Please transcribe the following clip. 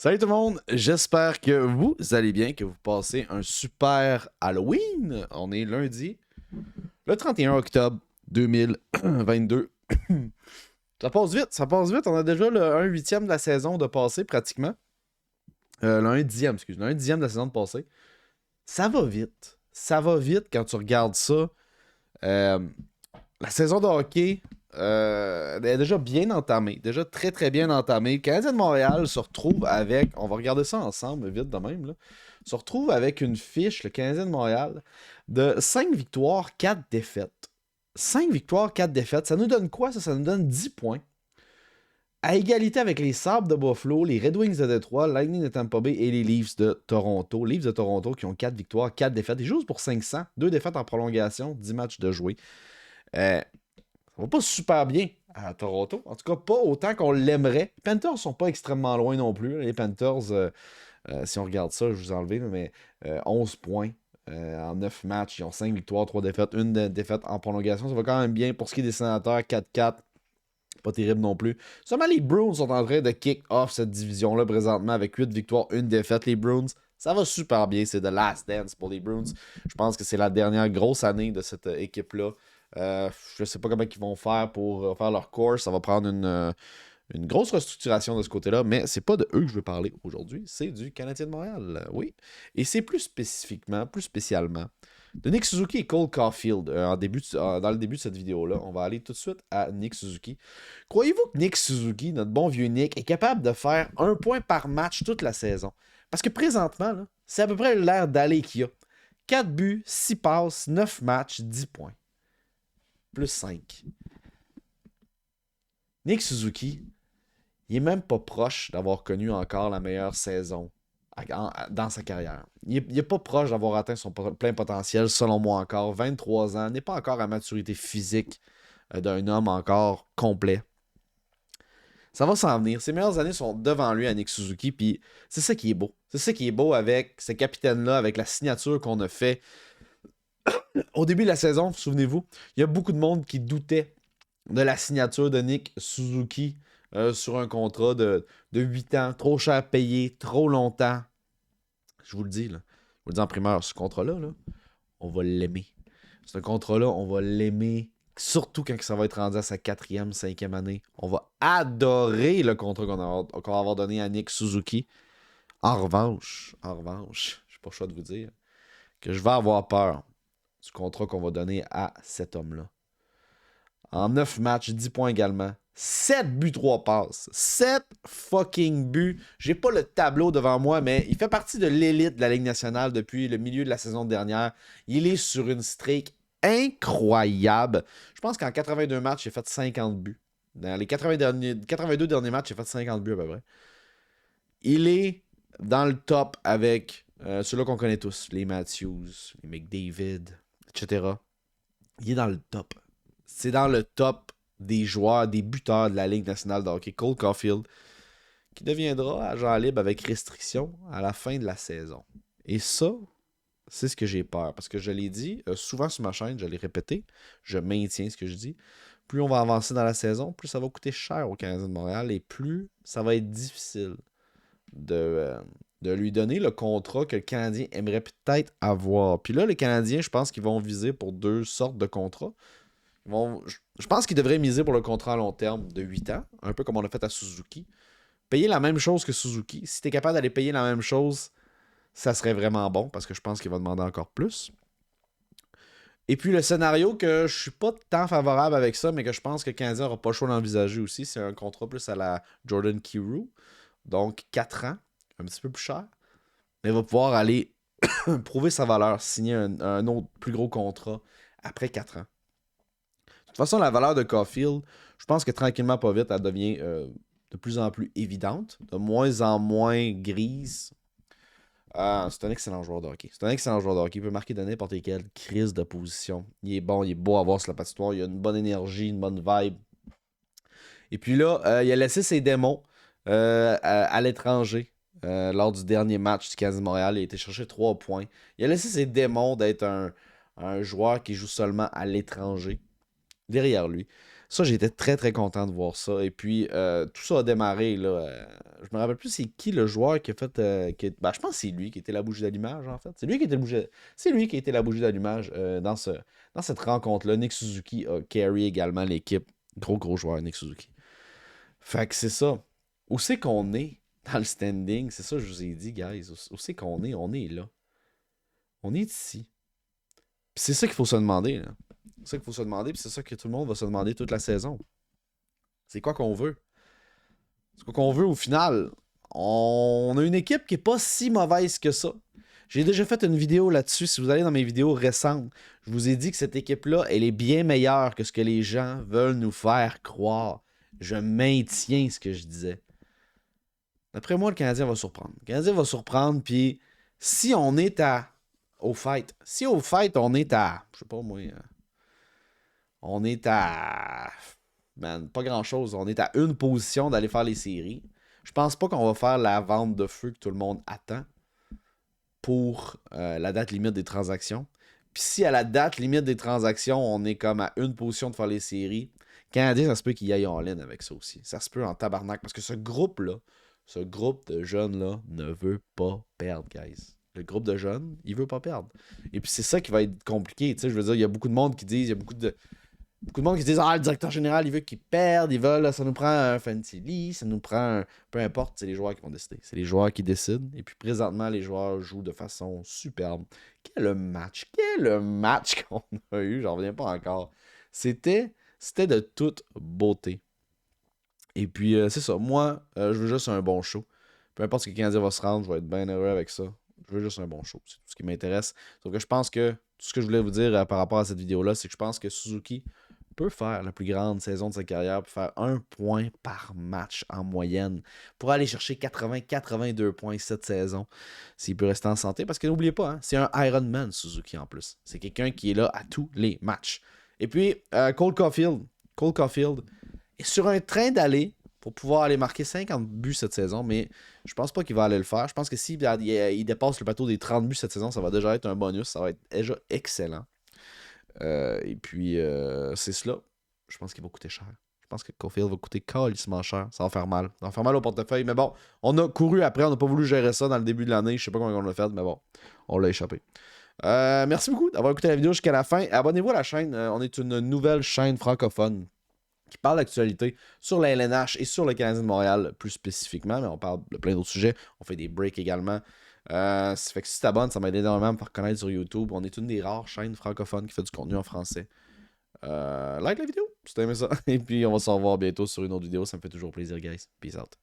Salut tout le monde, j'espère que vous allez bien, que vous passez un super Halloween. On est lundi, le 31 octobre 2022. Ça passe vite. On a déjà le 1/8 de la saison de passé pratiquement. Le 1/10, excuse, le 1/10 de la saison de passé. Ça va vite. Ça va vite quand tu regardes ça. Euh, la saison de hockey est déjà bien entamée. Déjà très très bien entamée. Le Canadien de Montréal se retrouve avec. On va regarder ça ensemble, vite de même. Là, se retrouve avec une fiche, le Canadien de Montréal, de 5 victoires, 4 défaites. 5 victoires, 4 défaites. Ça nous donne quoi ça? Ça nous donne 10 points. À égalité avec les Sabres de Buffalo, les Red Wings de Détroit, Lightning de Tampa Bay et les Leafs de Toronto. Leafs de Toronto qui ont 4 victoires, 4 défaites. Ils jouent pour 500. 2 défaites en prolongation, 10 matchs de jouer. Ça va pas super bien à Toronto. En tout cas, pas autant qu'on l'aimerait. Les Panthers sont pas extrêmement loin non plus. Les Panthers, si on regarde ça, je vous ai enlevé, mais 11 points en 9 matchs. Ils ont 5 victoires, 3 défaites, une défaite en prolongation. Ça va quand même bien. Pour ce qui est des sénateurs, 4-4. Pas terrible non plus. Seulement les Bruins sont en train de kick off cette division-là présentement avec 8 victoires, une défaite. Les Bruins, ça va super bien. C'est The Last Dance pour les Bruins. Je pense que c'est la dernière grosse année de cette équipe-là. Je sais pas comment ils vont faire pour faire leur course. Ça va prendre une grosse restructuration de ce côté-là, mais c'est pas de eux que je veux parler aujourd'hui. C'est du Canadien de Montréal, oui. Et c'est plus spécifiquement, plus spécialement, de Nick Suzuki et Cole Caulfield dans le début de cette vidéo-là. On va aller tout de suite à Nick Suzuki. Croyez-vous que Nick Suzuki, notre bon vieux Nick, est capable de faire un point par match toute la saison? Parce que présentement, là, c'est à peu près l'air d'aller qu'il a. 4 buts, 6 passes, 9 matchs, 10 points. Plus 5. Nick Suzuki, il est même pas proche d'avoir connu encore la meilleure saison dans sa carrière. Il est pas proche d'avoir atteint son plein potentiel, selon moi encore. 23 ans, n'est pas encore à maturité physique d'un homme encore complet. Ça va s'en venir. Ses meilleures années sont devant lui à Nick Suzuki, puis c'est ça qui est beau. C'est ça qui est beau avec ce capitaine-là, avec la signature qu'on a fait au début de la saison, souvenez-vous. Il y a beaucoup de monde qui doutait de la signature de Nick Suzuki sur un contrat de 8 ans, trop cher payé, trop longtemps. Je vous le dis, là. Je vous le dis en primeur, ce contrat-là, là, on va l'aimer. Ce contrat-là, on va l'aimer. Surtout quand ça va être rendu à sa 4e, 5e année. On va adorer le contrat qu'on va avoir donné à Nick Suzuki. En revanche, je n'ai pas le choix de vous dire que je vais avoir peur du contrat qu'on va donner à cet homme-là. En 9 matchs, 10 points également. 7 buts, 3 passes. 7 fucking buts. J'ai pas le tableau devant moi, mais il fait partie de l'élite de la Ligue nationale depuis le milieu de la saison dernière. Il est sur une streak incroyable. Je pense qu'en 82 matchs, il a fait 50 buts. Dans les 82 derniers matchs, il a fait 50 buts à peu près. Il est dans le top avec ceux-là qu'on connaît tous. Les Matthews, les McDavid, etc. Il est dans le top. C'est dans le top des joueurs, des buteurs de la Ligue nationale de hockey, Cole Caulfield, qui deviendra agent libre avec restriction à la fin de la saison. Et ça, c'est ce que j'ai peur. Parce que je l'ai dit souvent sur ma chaîne, je l'ai répété, je maintiens ce que je dis. Plus on va avancer dans la saison, plus ça va coûter cher au Canadien de Montréal et plus ça va être difficile de lui donner le contrat que le Canadien aimerait peut-être avoir. Puis là, les Canadiens, je pense qu'ils vont viser pour 2 sortes de contrats. Je pense qu'ils devraient miser pour le contrat à long terme de 8 ans, un peu comme on a fait à Suzuki. Payer la même chose que Suzuki. Si tu es capable d'aller payer la même chose, ça serait vraiment bon parce que je pense qu'il va demander encore plus. Et puis le scénario que je suis pas tant favorable avec ça, mais que je pense que le Canadien n'aura pas le choix d'envisager aussi, c'est un contrat plus à la Jordan Kyrou. Donc 4 ans, un petit peu plus cher. Mais il va pouvoir aller prouver sa valeur, signer un autre plus gros contrat après 4 ans. De toute façon, la valeur de Caulfield, je pense que tranquillement, pas vite, elle devient de plus en plus évidente, de moins en moins grise. C'est un excellent joueur de hockey. C'est un excellent joueur de hockey. Il peut marquer de n'importe quelle crise de position. Il est bon, il est beau à voir sur la patinoire. Il a une bonne énergie, une bonne vibe. Et puis là, il a laissé ses démons à l'étranger. Lors du dernier match du Canadien de Montréal, il a été chercher 3 points. Il a laissé ses démons d'être un joueur qui joue seulement à l'étranger derrière lui. Ça, j'étais très très content de voir ça. Et puis, tout ça a démarré, là. Je me rappelle plus c'est qui le joueur qui a fait. Ben, je pense que c'est lui qui était la bougie d'allumage, en fait. C'est lui qui a été la bougie d'allumage dans cette rencontre-là. Nick Suzuki a carry également l'équipe. Gros, gros joueur, Nick Suzuki. Fait que c'est ça. Où c'est qu'on est dans le standing? C'est ça que je vous ai dit, guys. Où c'est qu'on est? On est là. On est ici. Puis c'est ça qu'il faut se demander, là. C'est ça qu'il faut se demander, puis c'est ça que tout le monde va se demander toute la saison. C'est quoi qu'on veut? C'est quoi qu'on veut au final? On a une équipe qui est pas si mauvaise que ça. J'ai déjà fait une vidéo là-dessus. Si vous allez dans mes vidéos récentes, je vous ai dit que cette équipe-là, elle est bien meilleure que ce que les gens veulent nous faire croire. Je maintiens ce que je disais. D'après moi, le Canadien va surprendre. Le Canadien va surprendre, puis si on est au fight, si au fight on est à, je sais pas moi, on est à, man, pas grand-chose. On est à une position d'aller faire les séries. Je pense pas qu'on va faire la vente de feu que tout le monde attend pour la date limite des transactions. Puis si à la date limite des transactions, on est comme à une position de faire les séries, Canadien, ça se peut qu'il y aille en ligne avec ça aussi. Ça se peut en tabarnak. Parce que ce groupe-là, ce groupe de jeunes-là ne veut pas perdre, guys. Le groupe de jeunes, il veut pas perdre. Et puis c'est ça qui va être compliqué. Tu sais, je veux dire, il y a beaucoup de monde qui disent, il y a beaucoup de monde qui se disent ah, le directeur général, il veut qu'ils perdent, ils veulent, ça nous prend un fantasy, ça nous prend un... Peu importe, c'est les joueurs qui vont décider. C'est les joueurs qui décident. Et puis présentement, les joueurs jouent de façon superbe. Quel match qu'on a eu, j'en reviens pas encore. C'était de toute beauté. Et puis, c'est ça. Moi, je veux juste un bon show. Peu importe ce que le Canadien va se rendre, je vais être bien heureux avec ça. Je veux juste un bon show. C'est tout ce qui m'intéresse. Sauf que je pense que tout ce que je voulais vous dire par rapport à cette vidéo-là, c'est que je pense que Suzuki peut faire la plus grande saison de sa carrière, peut faire 1 point par match en moyenne pour aller chercher 80-82 points cette saison s'il peut rester en santé. Parce que n'oubliez pas, hein, c'est un Ironman Suzuki en plus. C'est quelqu'un qui est là à tous les matchs. Et puis, Cole Caulfield est sur un train d'aller pour pouvoir aller marquer 50 buts cette saison, mais je pense pas qu'il va aller le faire. Je pense que s'il dépasse le plateau des 30 buts cette saison, ça va déjà être un bonus, ça va être déjà excellent. Et puis, c'est cela. Je pense qu'il va coûter cher. Je pense que Caulfield va coûter calissement cher. Ça va faire mal. Ça va faire mal au portefeuille. Mais bon, on a couru après. On n'a pas voulu gérer ça dans le début de l'année. Je sais pas comment on l'a fait, mais bon, on l'a échappé. Merci beaucoup d'avoir écouté la vidéo jusqu'à la fin. Abonnez-vous à la chaîne. On est une nouvelle chaîne francophone qui parle d'actualité sur la LNH et sur le Canadien de Montréal plus spécifiquement, mais on parle de plein d'autres sujets. On fait des breaks également. Ça fait que si tu t'abonnes, ça m'aide énormément à me faire connaître sur YouTube. On est une des rares chaînes francophones qui fait du contenu en français. Like la vidéo si t'as aimé ça. Et puis on va se revoir bientôt sur une autre vidéo. Ça me fait toujours plaisir, guys. Peace out.